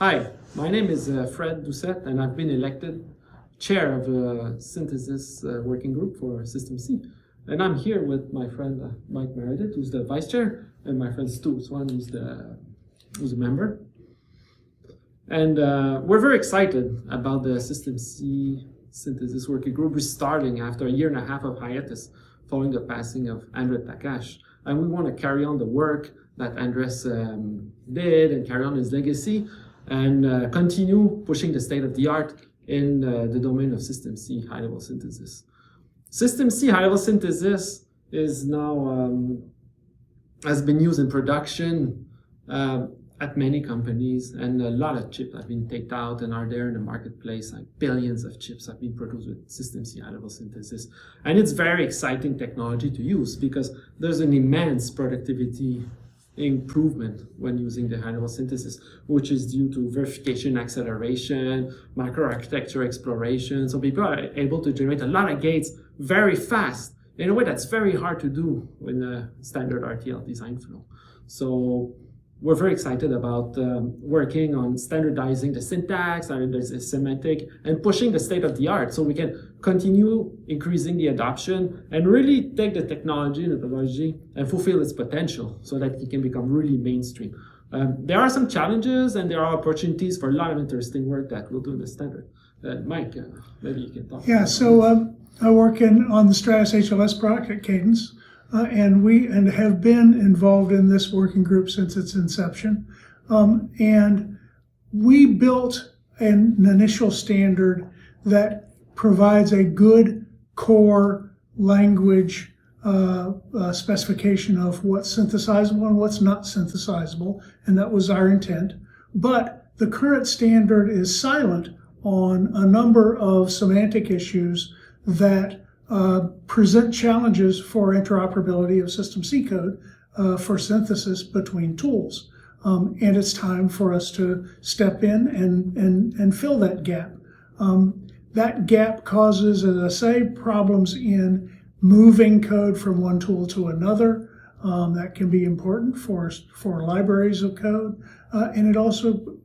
Hi, my name is Fred Doucette, and I've been elected chair of the Synthesis Working Group for SystemC. And I'm here with my friend Mike Meredith, who's the vice chair, and my friend Stu Swan, who's a member. And we're very excited about the SystemC Synthesis Working Group restarting after a year and a half of hiatus following the passing of Andres Takash. And we want to carry on the work that Andres did and carry on his legacy and continue pushing the state of the art in the domain of SystemC high-level synthesis. SystemC high-level synthesis is now has been used in production at many companies, and a lot of chips have been taken out and are there in the marketplace. Like billions of chips have been produced with SystemC high-level synthesis, and it's very exciting technology to use because there's an immense productivity improvement when using the high-level synthesis, which is due to verification acceleration, microarchitecture exploration. So people are able to generate a lot of gates very fast in a way that's very hard to do in a standard RTL design flow. So we're very excited about working on standardizing the syntax, standardizing the semantic, and pushing the state of the art so we can continue increasing the adoption and really take the technology and methodology and fulfill its potential so that it can become really mainstream. There are some challenges and there are opportunities for a lot of interesting work that we'll do in the standard. Mike, maybe you can talk. Yeah, so I work on the Stratus HLS product at Cadence. And have been involved in this working group since its inception. And we built an initial standard that provides a good core language specification of what's synthesizable and what's not synthesizable, and that was our intent. But the current standard is silent on a number of semantic issues that present challenges for interoperability of SystemC code for synthesis between tools. And it's time for us to step in and fill that gap. That gap causes, as I say, problems in moving code from one tool to another. That can be important for libraries of code. And it also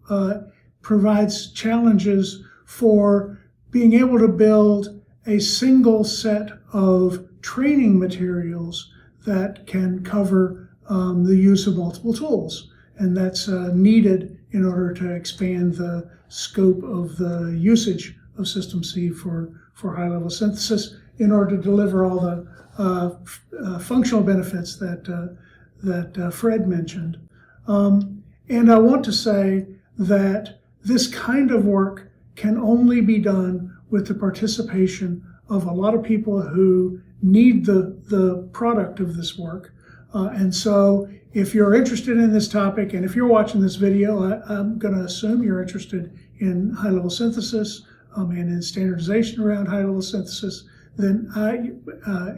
provides challenges for being able to build a single set of training materials that can cover the use of multiple tools. And that's needed in order to expand the scope of the usage of SystemC for high-level synthesis in order to deliver all the functional benefits that Fred mentioned. And I want to say that this kind of work can only be done with the participation of a lot of people who need the product of this work. And so if you're interested in this topic, and if you're watching this video, I'm going to assume you're interested in high-level synthesis and in standardization around high-level synthesis, then I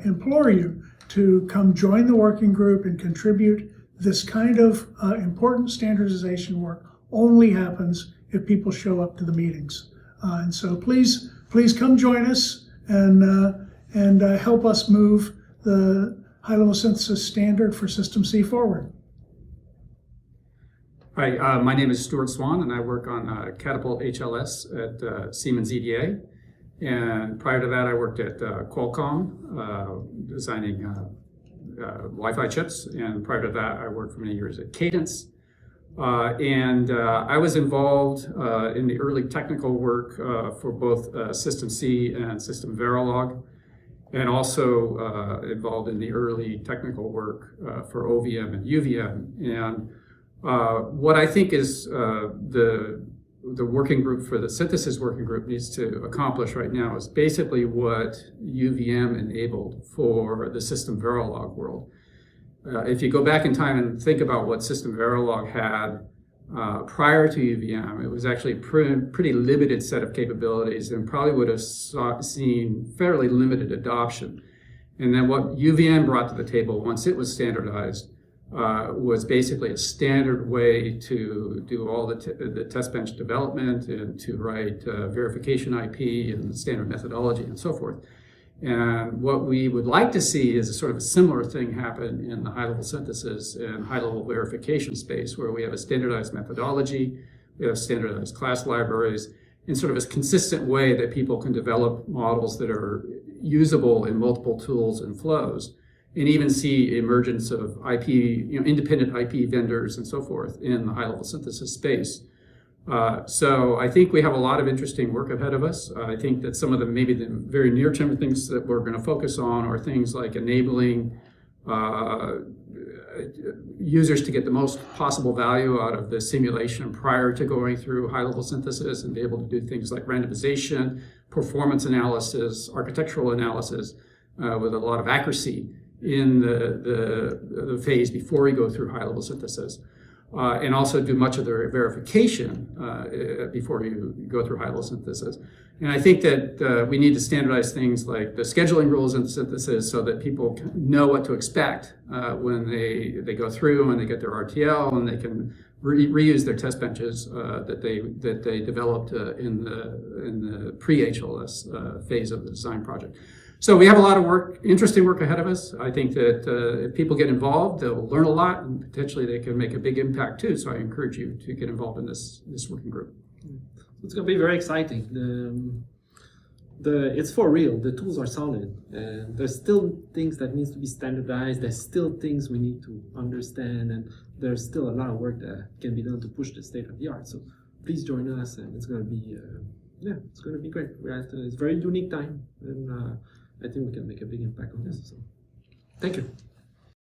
implore you to come join the working group and contribute. This kind of important standardization work only happens if people show up to the meetings. And so please come join us and help us move the high-level synthesis standard for SystemC forward. Hi, my name is Stuart Swan, and I work on Catapult HLS at Siemens EDA. And prior to that, I worked at Qualcomm, designing Wi-Fi chips. And prior to that, I worked for many years at Cadence. I was involved in the early technical work for both SystemC and System Verilog, and also involved in the early technical work for OVM and UVM. And what I think is the working group for the synthesis working group needs to accomplish right now is basically what UVM enabled for the System Verilog world. If you go back in time and think about what System Verilog had prior to UVM, it was actually a pretty limited set of capabilities and probably would have seen fairly limited adoption. And then what UVM brought to the table once it was standardized was basically a standard way to do all the test bench development and to write verification IP and standard methodology and so forth. And what we would like to see is a sort of a similar thing happen in the high-level synthesis and high-level verification space, where we have a standardized methodology, We have standardized class libraries in sort of a consistent way that people can develop models that are usable in multiple tools and flows, and even see emergence of IP, independent IP vendors and so forth in the high-level synthesis space. So I think we have a lot of interesting work ahead of us. I think that some of maybe the very near-term things that we're going to focus on are things like enabling users to get the most possible value out of the simulation prior to going through high-level synthesis, and be able to do things like randomization, performance analysis, architectural analysis with a lot of accuracy in the phase before we go through high-level synthesis. And also do much of the verification before you go through high-level synthesis. And I think that we need to standardize things like the scheduling rules in synthesis so that people know what to expect when they go through and they get their RTL, and they can reuse their test benches that they developed in the pre-HLS phase of the design project. So we have a lot of work, interesting work ahead of us. I think that if people get involved, they'll learn a lot, and potentially they can make a big impact too. So I encourage you to get involved in this working group. It's going to be very exciting. It's for real. The tools are solid, and there's still things that needs to be standardized. There's still things we need to understand, and there's still a lot of work that can be done to push the state of the art. So please join us, and it's going to be it's going to be great. We're at a very unique time, and I think we can make a big impact on this. So, thank you.